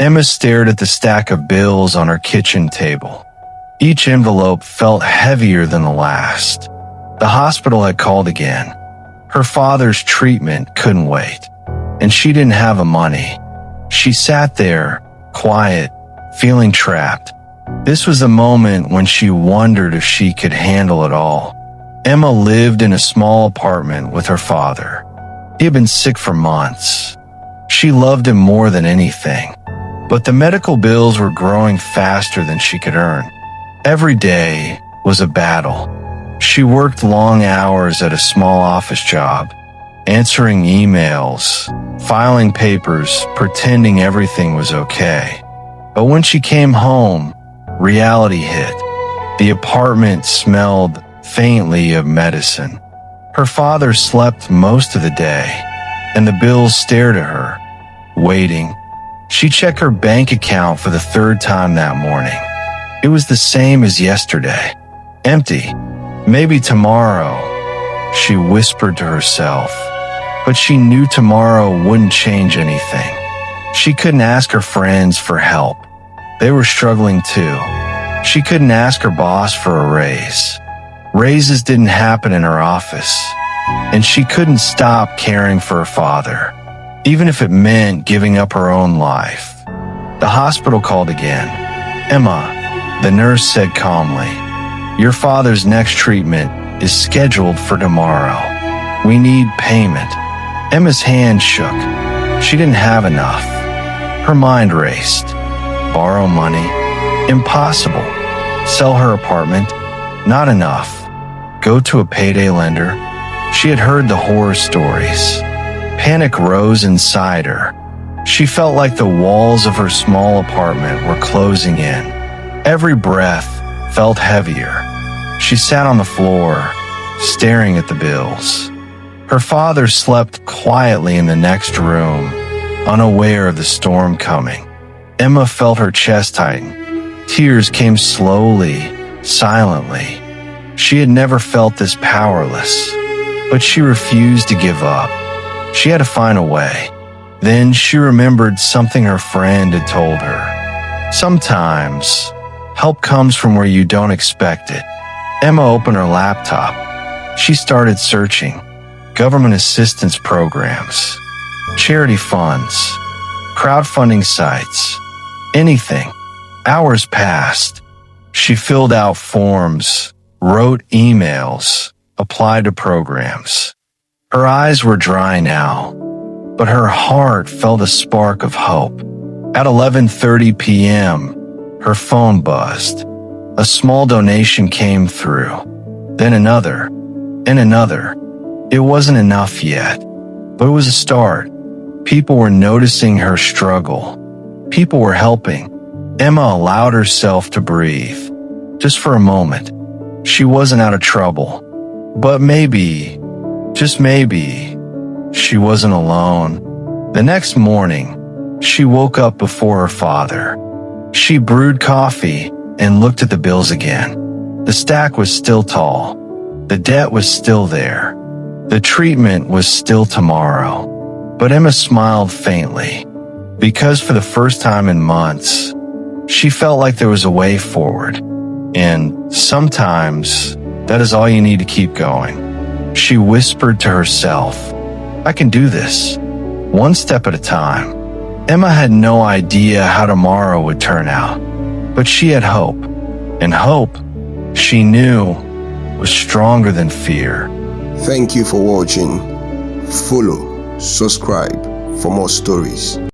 Emma stared at the stack of bills on her kitchen table. Each envelope felt heavier than the last. The hospital had called again. Her father's treatment couldn't wait, and she didn't have the money. She sat there, quiet, feeling trapped. This was the moment when she wondered if she could handle it all. Emma lived in a small apartment with her father. He had been sick for months. She loved him more than anything, but the medical bills were growing faster than she could earn. Every day was a battle. She worked long hours at a small office job, answering emails, filing papers, pretending everything was okay. But when she came home, reality hit. The apartment smelled faintly of medicine. Her father slept most of the day, and the bills stared at her, waiting. She checked her bank account for the third time that morning. It was the same as yesterday. Empty. Maybe tomorrow, she whispered to herself. But she knew tomorrow wouldn't change anything. She couldn't ask her friends for help. They were struggling too. She couldn't ask her boss for a raise. Raises didn't happen in her office. And she couldn't stop caring for her father, even if it meant giving up her own life. The hospital called again. "Emma," the nurse said calmly, "your father's next treatment is scheduled for tomorrow. We need payment." Emma's hand shook. She didn't have enough. Her mind raced. Borrow money? Impossible. Sell her apartment? Not enough. Go to a payday lender? She had heard the horror stories. Panic rose inside her. She felt like the walls of her small apartment were closing in. Every breath felt heavier. She sat on the floor, staring at the bills. Her father slept quietly in the next room, unaware of the storm coming. Emma felt her chest tighten. Tears came slowly, silently. She had never felt this powerless, but she refused to give up. She had to find a way. Then she remembered something her friend had told her. Sometimes, help comes from where you don't expect it. Emma opened her laptop. She started searching. Government assistance programs, charity funds, crowdfunding sites, anything. Hours passed. She filled out forms, wrote emails, applied to programs. Her eyes were dry now, but her heart felt a spark of hope. At 11:30 p.m., her phone buzzed. A small donation came through, then another, and another. It wasn't enough yet, but it was a start. People were noticing her struggle. People were helping. Emma allowed herself to breathe, just for a moment. She wasn't out of trouble, but maybe, just maybe, she wasn't alone. The next morning, she woke up before her father. She brewed coffee and looked at the bills again. The stack was still tall. The debt was still there. The treatment was still tomorrow. But Emma smiled faintly, because for the first time in months, she felt like there was a way forward. And sometimes, that is all you need to keep going. She whispered to herself, "I can do this, one step at a time." Emma had no idea how tomorrow would turn out, but she had hope. And hope, she knew, was stronger than fear. Thank you for watching. Follow, subscribe for more stories.